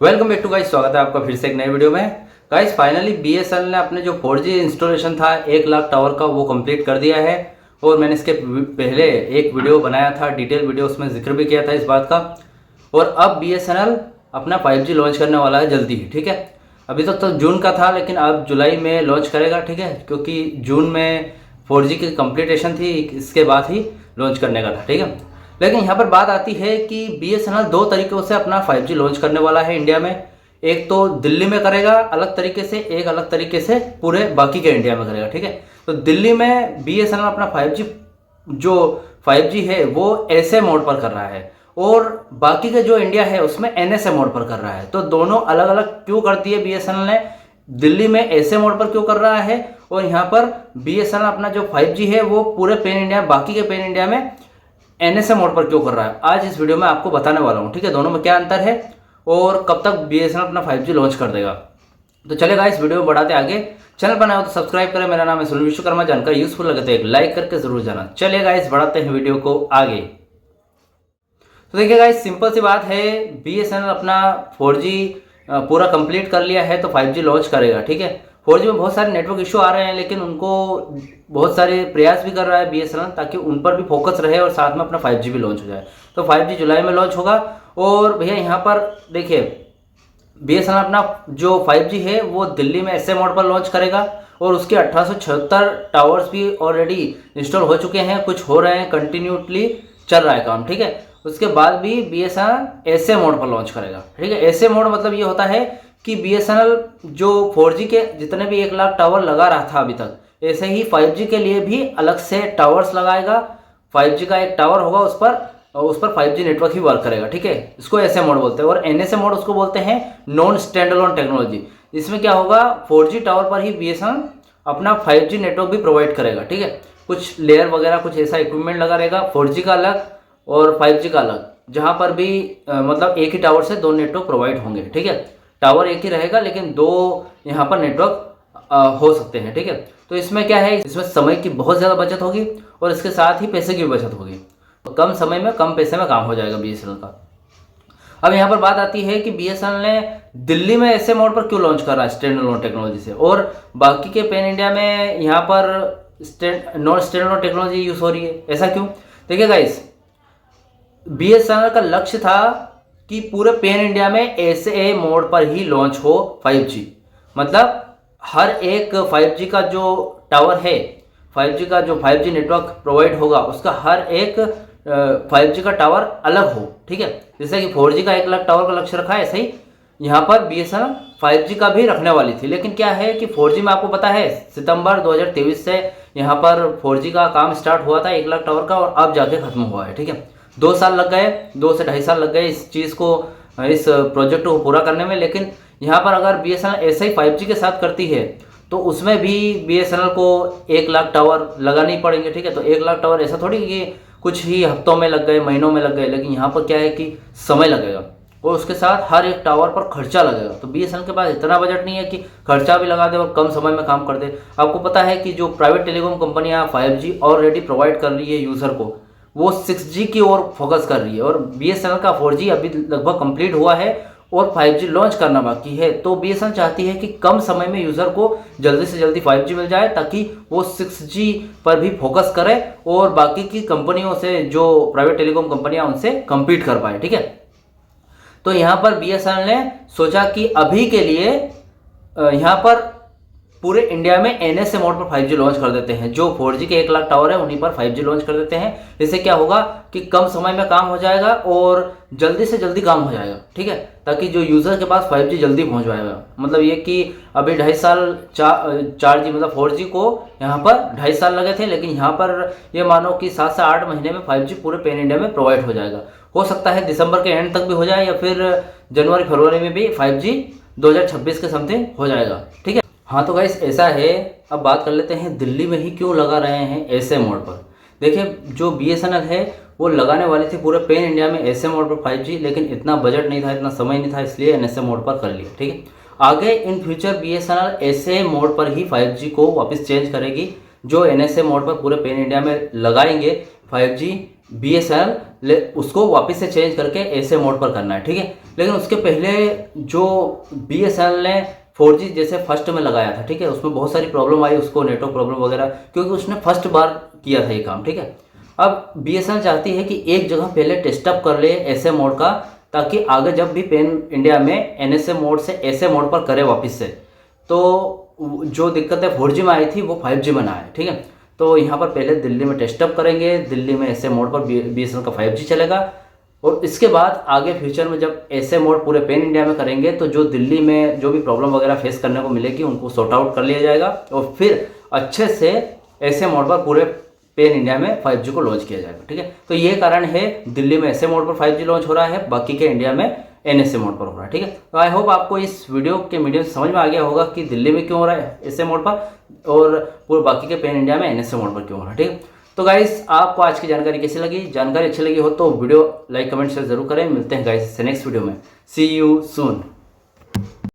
Welcome back to guys, स्वागत है आपका फिर से एक नए वीडियो में। गाइस फाइनली बीएसएनएल ने अपने जो 4G इंस्टॉलेशन था 1 लाख टावर का वो कंप्लीट कर दिया है। और मैंने इसके पहले एक वीडियो बनाया था, डिटेल वीडियो, उसमें जिक्र भी किया था इस बात का। और अब बीएसएनएल अपना 5G लॉन्च करने वाला है जल्दी ही, ठीक है। अभी तक तो जून का था, लेकिन अब जुलाई में लॉन्च करेगा, ठीक है, क्योंकि जून में 4G की कंप्लीटेशन थी, इसके बाद ही लॉन्च करने का था, ठीक है। लेकिन यहाँ पर बात आती है कि बीएसएनएल दो तरीकों से अपना 5G लॉन्च करने वाला है इंडिया में। एक तो दिल्ली में करेगा अलग तरीके से, एक अलग तरीके से पूरे बाकी के इंडिया में करेगा, ठीक है। तो दिल्ली में बीएसएनएल अपना 5G है वो ऐसे मोड पर कर रहा है, और बाकी के जो इंडिया है उसमें एनएसए मोड पर कर रहा है। तो दोनों अलग अलग क्यों करती है बीएसएनएल ने? दिल्ली में ऐसे मोड पर क्यों कर रहा है, और यहाँ पर बीएसएनएल अपना जो 5G है वो पूरे पैन इंडिया, बाकी के पैन इंडिया में एनएसए मोड पर क्यों कर रहा है, आज इस वीडियो में आपको बताने वाला हूँ, ठीक है। दोनों में क्या अंतर है और कब तक बीएसएनएल अपना 5G लॉन्च कर देगा। तो चलेगा इस वीडियो में बढ़ाते आगे। चैनल पर नया हो तो सब्सक्राइब करें। मेरा नाम है सुनील विश्वकर्मा। जानकारी यूजफुल लगे तो एक लाइक करके जरूर जाना। चलेगा इस बढ़ाते हैं वीडियो को आगे। तो देखिए गाइस, सिंपल सी बात है, बीएसएनएल अपना 4G पूरा कंप्लीट कर लिया है तो 5G लॉन्च करेगा, ठीक है। 4G में बहुत सारे नेटवर्क इशू आ रहे हैं, लेकिन उनको बहुत सारे प्रयास भी कर रहा है बीएसएनएल, ताकि उन पर भी फोकस रहे और साथ में अपना 5G भी लॉन्च हो जाए। तो 5G जुलाई में लॉन्च होगा। और भैया यहाँ पर देखिए, बीएसएनएल अपना जो 5G है वो दिल्ली में ऐसे मोड पर लॉन्च करेगा, और उसके 1876 टावर्स भी ऑलरेडी इंस्टॉल हो चुके हैं, कुछ हो रहे हैं, कंटिन्यूसली चल रहा है काम, ठीक है। उसके बाद भी बीएसएनएल ऐसे मोड पर लॉन्च करेगा, ठीक है। ऐसे मोड मतलब ये होता है कि बीएसएनएल जो 4G के जितने भी 1 लाख टावर लगा रहा था अभी तक, ऐसे ही 5G के लिए भी अलग से टावर्स लगाएगा। 5G का एक टावर होगा, उस पर 5G नेटवर्क ही वर्क करेगा, ठीक है। इसको ऐसे मोड बोलते हैं। और एनएसए मोड उसको बोलते हैं नॉन स्टैंडअलोन टेक्नोलॉजी। इसमें क्या होगा, 4G टावर पर ही बीएसएनएल अपना 5G नेटवर्क भी प्रोवाइड करेगा, ठीक है। कुछ लेयर वगैरह, कुछ ऐसा इक्विपमेंट लगा रहेगा, 4G का अलग और 5G का अलग, जहाँ पर भी मतलब एक ही टावर से दो नेटवर्क प्रोवाइड होंगे, ठीक है। टावर एक ही रहेगा, लेकिन दो यहाँ पर नेटवर्क हो सकते हैं, ठीक है। तो इसमें क्या है, इसमें समय की बहुत ज़्यादा बचत होगी और इसके साथ ही पैसे की भी बचत होगी। तो कम समय में कम पैसे में काम हो जाएगा बीएसएनएल का। अब यहाँ पर बात आती है कि बीएसएनएल ने दिल्ली में ऐसे मोड पर क्यों लॉन्च कर रहा है स्टैंडअलोन टेक्नोलॉजी से, और बाकी के पैन इंडिया में यहाँ पर नॉन स्टैंडअलोन टेक्नोलॉजी यूज़ हो रही है, ऐसा क्यों? देखिए गाइस, बीएसएनएल का लक्ष्य था कि पूरे पैन इंडिया में ऐसे मोड पर ही लॉन्च हो 5G। मतलब हर एक 5G का जो टावर है, 5G का जो 5G नेटवर्क प्रोवाइड होगा, उसका हर एक 5G का टावर अलग हो, ठीक है। जैसे कि 4G का 1 लाख टावर का लक्ष्य रखा है, ऐसे ही यहाँ पर बीएसएनएल 5G का भी रखने वाली थी। लेकिन क्या है कि 4G में आपको पता है सितंबर 2023 से यहाँ पर 4G का काम स्टार्ट हुआ था 1 लाख टावर का, और अब जाके खत्म हुआ है, ठीक है। 2 साल लग गए, 2 से 2.5 साल लग गए इस चीज़ को, इस प्रोजेक्ट को पूरा करने में। लेकिन यहाँ पर अगर बीएसएनएल ऐसे ही 5G के साथ करती है तो उसमें भी बीएसएनएल को 1 लाख टावर लगाने ही पड़ेंगे, ठीक है। तो 1 लाख टावर ऐसा थोड़ी कि कुछ ही हफ्तों में लग गए, महीनों में लग गए, लेकिन यहाँ पर क्या है कि समय लगेगा और उसके साथ हर एक टावर पर खर्चा लगेगा। तो बीएसएनएल के पास इतना बजट नहीं है कि खर्चा भी लगा दे और कम समय में काम कर दे। आपको पता है कि जो प्राइवेट टेलीकॉम कंपनियां 5G ऑलरेडी प्रोवाइड कर रही है यूज़र को, वो 6G की ओर फोकस कर रही है, और बीएसएनएल का 4G अभी लगभग कंप्लीट हुआ है और 5G लॉन्च करना बाकी है। तो बीएसएनएल चाहती है कि कम समय में यूज़र को जल्दी से जल्दी 5G मिल जाए, ताकि वो 6G पर भी फोकस करे और बाकी की कंपनियों से, जो प्राइवेट टेलीकॉम कंपनियां, उनसे कम्पीट कर पाए, ठीक है। तो यहाँ पर बीएसएनएल ने सोचा कि अभी के लिए यहाँ पर पूरे इंडिया में एनएसए मोड पर 5G लॉन्च कर देते हैं। जो 4G के 1 लाख टावर है उन्हीं पर 5G लॉन्च कर देते हैं। इससे क्या होगा कि कम समय में काम हो जाएगा और जल्दी से जल्दी काम हो जाएगा, ठीक है, ताकि जो यूज़र के पास 5G जल्दी पहुंच जाएगा। मतलब ये कि अभी 2.5 साल 4G मतलब 4G को यहाँ पर 2.5 साल लगे थे, लेकिन यहाँ पर ये मानो कि 7 से 8 महीने में 5G पूरे पैन इंडिया में प्रोवाइड हो जाएगा। हो सकता है दिसंबर के एंड तक भी हो जाए, या फिर जनवरी फरवरी में भी 5G 2026 के समथिंग हो जाएगा, ठीक है। हाँ तो गाइस ऐसा है। अब बात कर लेते हैं दिल्ली में ही क्यों लगा रहे हैं ऐसे मोड पर। देखिए, जो बीएसएनएल है वो लगाने वाली थी पूरे पैन इंडिया में ऐसे मोड पर 5G, लेकिन इतना बजट नहीं था, इतना समय नहीं था, इसलिए एनएसए मोड पर कर लिया, ठीक है। आगे इन फ्यूचर बीएसएनएल ऐसे मोड पर ही 5G को वापस चेंज करेगी। जो एनएसए मोड पर पूरे पैन इंडिया में लगाएंगे 5G, बीएसएनएल उसको वापस से चेंज करके ऐसे मोड पर करना है, ठीक है। लेकिन उसके पहले जो BSNL ने 4G जैसे फर्स्ट में लगाया था, ठीक है, उसमें बहुत सारी प्रॉब्लम आई उसको, नेटवर्क प्रॉब्लम वगैरह, क्योंकि उसने फर्स्ट बार किया था ये काम, ठीक है। अब BSNL चाहती है कि एक जगह पहले टेस्टअप कर ले ऐसे मोड का, ताकि आगे जब भी पैन इंडिया में NSA मोड से ऐसे मोड पर करे वापस से, तो जो दिक्कतें 4G में आई थी वो 5G में ना आए, ठीक है। तो यहाँ पर पहले दिल्ली में टेस्टअप करेंगे, दिल्ली में ऐसे मोड पर BSNL का 5G चलेगा, और इसके बाद आगे फ्यूचर में जब ऐसे मोड पूरे पैन इंडिया में करेंगे तो जो दिल्ली में जो भी प्रॉब्लम वगैरह फेस करने को मिलेगी उनको सॉर्ट आउट कर लिया जाएगा, और फिर अच्छे से ऐसे मोड पर पूरे पैन इंडिया में 5G को लॉन्च किया जाएगा, ठीक है। तो ये कारण है दिल्ली में ऐसे मोड पर 5G लॉन्च हो रहा है, बाकी के इंडिया में NSA मोड पर हो रहा है, ठीक है। तो आई होप आपको इस वीडियो के मीडियम से समझ में आ गया होगा कि दिल्ली में क्यों हो रहा है ऐसे मोड पर, और पूरे बाकी के पैन इंडिया में NSA मोड पर क्यों हो रहा है, ठीक है। तो गाइस, आपको आज की जानकारी कैसी लगी? जानकारी अच्छी लगी हो तो वीडियो लाइक कमेंट शेयर जरूर करें। मिलते हैं गाइस नेक्स्ट वीडियो में। सी यू सून।